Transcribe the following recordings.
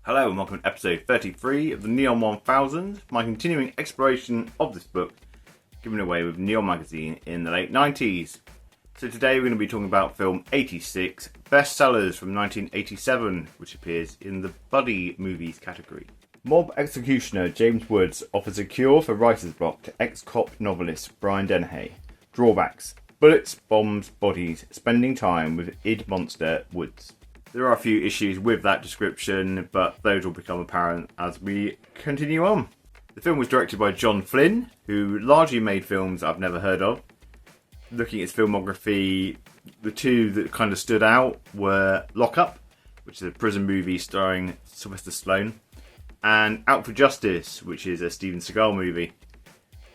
Hello and welcome to episode 33 of the Neon 1000, my continuing exploration of this book, given away with Neon magazine in the late 90s. So today we're going to be talking about film 86, Bestsellers from 1987, which appears in the buddy movies category. Mob executioner James Woods offers a cure for writer's block to ex-cop novelist Brian Dennehy. Drawbacks: bullets, bombs, bodies, spending time with id monster Woods. There are a few issues with that description, but those will become apparent as we continue on. The film was directed by John Flynn, who largely made films I've never heard of. Looking at his filmography, the two that kind of stood out were Lock Up, which is a prison movie starring Sylvester Stallone, and Out for Justice, which is a Steven Seagal movie.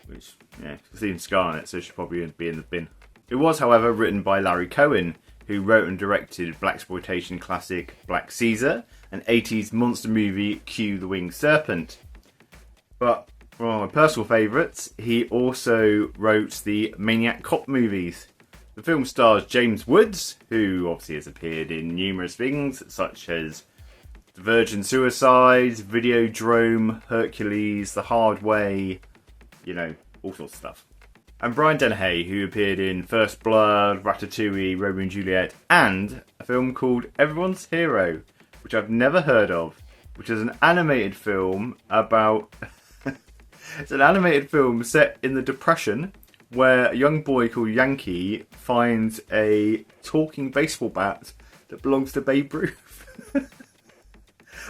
Which, yeah, Steven Seagal in it, so it should probably be in the bin. It was, however, written by Larry Cohen, who wrote and directed blaxploitation classic Black Caesar and 80s monster movie Q the Winged Serpent. But one of my personal favourites, he also wrote the Maniac Cop movies. The film stars James Woods, who obviously has appeared in numerous things such as The Virgin Suicides, Videodrome, Hercules, The Hard Way, all sorts of stuff. And Brian Dennehy, who appeared in First Blood, Ratatouille, Romeo and Juliet, and a film called Everyone's Hero, which I've never heard of, which is an animated film about... It's an animated film set in the Depression, where a young boy called Yankee finds a talking baseball bat that belongs to Babe Ruth.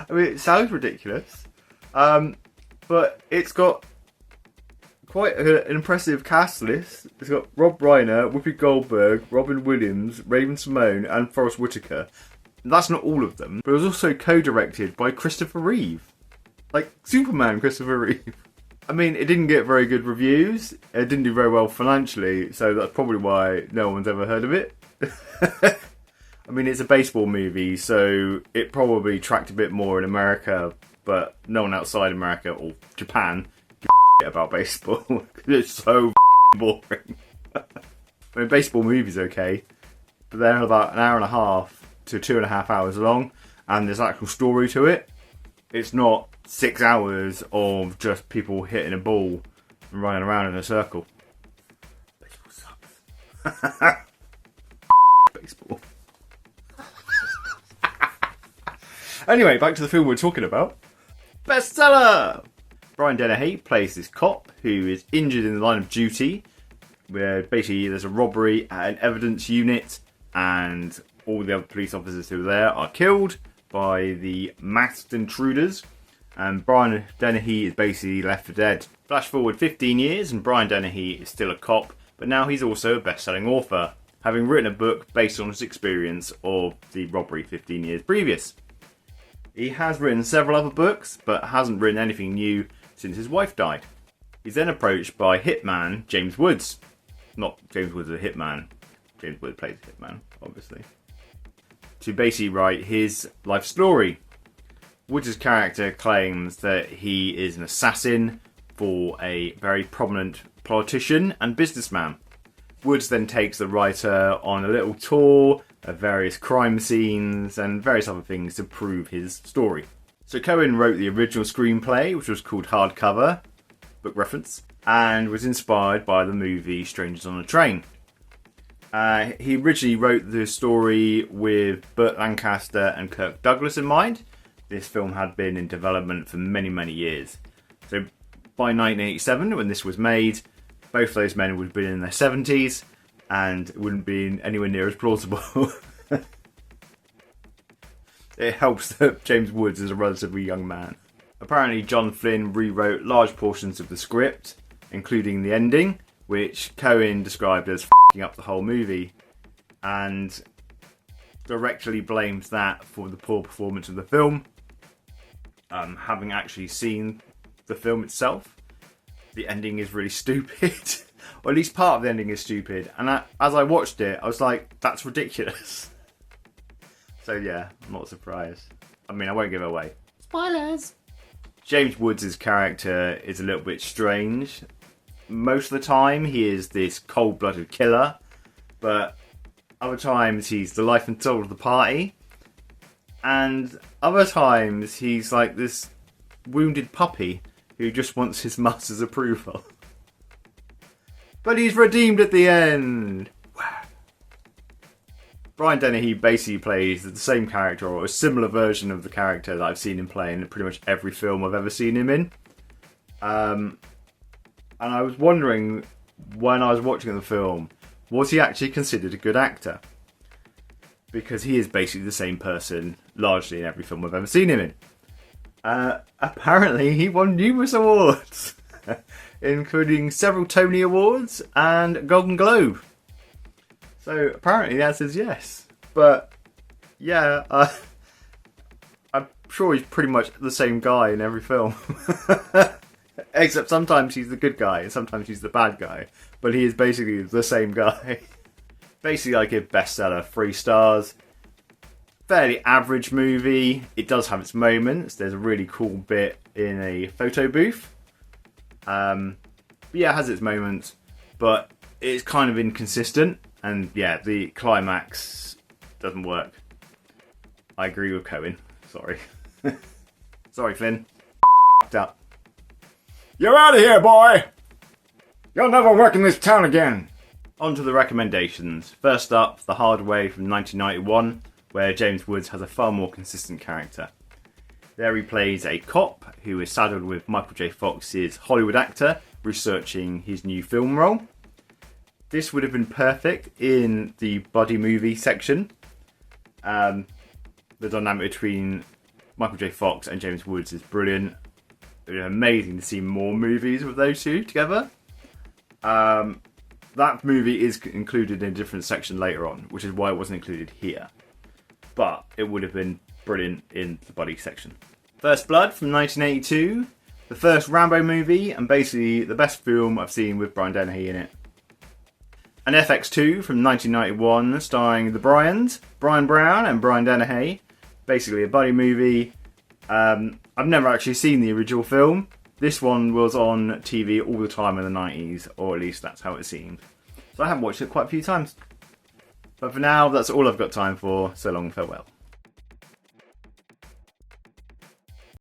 I mean, it sounds ridiculous, but it's got quite an impressive cast list. It's got Rob Reiner, Whoopi Goldberg, Robin Williams, Raven-Symoné, and Forest Whitaker. And that's not all of them, but it was also co-directed by Christopher Reeve. Like Superman Christopher Reeve. I mean, it didn't get very good reviews. It didn't do very well financially, so that's probably why no one's ever heard of it. I mean, it's a baseball movie, so it probably tracked a bit more in America, but no one outside America or Japan about baseball. It's so boring. I mean, baseball movies okay, but they're about an hour and a half to 2.5 hours long, and there's an actual story to it. It's not 6 hours of just people hitting a ball and running around in a circle. Baseball sucks. Baseball. Anyway, back to the film we're talking about. Bestseller! Brian Dennehy plays this cop who is injured in the line of duty, where basically there's a robbery at an evidence unit and all the other police officers who are there are killed by the masked intruders, and Brian Dennehy is basically left for dead. Flash forward 15 years and Brian Dennehy is still a cop, but now he's also a best-selling author, having written a book based on his experience of the robbery 15 years previous. He has written several other books, but hasn't written anything new since his wife died. He's then approached by hitman James Woods. Not James Woods a hitman. James Woods plays a hitman, obviously. To basically write his life story. Woods' character claims that he is an assassin for a very prominent politician and businessman. Woods then takes the writer on a little tour of various crime scenes and various other things to prove his story. So Cohen wrote the original screenplay, which was called Hardcover, book reference, and was inspired by the movie Strangers on a Train. He originally wrote the story with Burt Lancaster and Kirk Douglas in mind. This film had been in development for many, many years. So by 1987, when this was made, both those men would have been in their 70s and it wouldn't be anywhere near as plausible. It helps that James Woods is a relatively young man. Apparently John Flynn rewrote large portions of the script, including the ending, which Cohen described as f***ing up the whole movie, and directly blames that for the poor performance of the film. Having actually seen the film itself, the ending is really stupid. Or at least part of the ending is stupid. And as I watched it, I was like, that's ridiculous. So yeah, I'm not surprised. I mean, I won't give it away. Spoilers! James Woods' character is a little bit strange. Most of the time, he is this cold-blooded killer. But other times, he's the life and soul of the party. And other times he's like this wounded puppy who just wants his master's approval. But he's redeemed at the end. Wow. Brian Dennehy basically plays the same character, or a similar version of the character that I've seen him play in pretty much every film I've ever seen him in. And I was wondering, when I was watching the film, was he actually considered a good actor? Because he is basically the same person largely in every film I've ever seen him in. Apparently he won numerous awards, including several Tony Awards and a Golden Globe. So apparently the answer is yes. But yeah, I'm sure he's pretty much the same guy in every film. Except sometimes he's the good guy and sometimes he's the bad guy. But he is basically the same guy. Basically, I give Bestseller 3 stars. Fairly average movie. It does have its moments. There's a really cool bit in a photo booth. But yeah, it has its moments. But it's kind of inconsistent. And yeah, the climax doesn't work. I agree with Cohen. Sorry. Sorry, Finn. Up. You're out of here, boy! You'll never work in this town again! On to the recommendations. First up, The Hard Way from 1991, where James Woods has a far more consistent character. There he plays a cop who is saddled with Michael J. Fox's Hollywood actor researching his new film role. This would have been perfect in the buddy movie section. The dynamic between Michael J. Fox and James Woods is brilliant. It would be amazing to see more movies with those two together. That movie is included in a different section later on, which is why it wasn't included here. But it would have been brilliant in the buddy section. First Blood from 1982, the first Rambo movie, and basically the best film I've seen with Brian Dennehy in it. An FX2 from 1991, starring the Bryans, Brian Brown and Brian Dennehy. Basically a buddy movie. I've never actually seen the original film. This one was on TV all the time in the 90s, or at least that's how it seemed. So I have watched it quite a few times. But for now, that's all I've got time for. So long, farewell.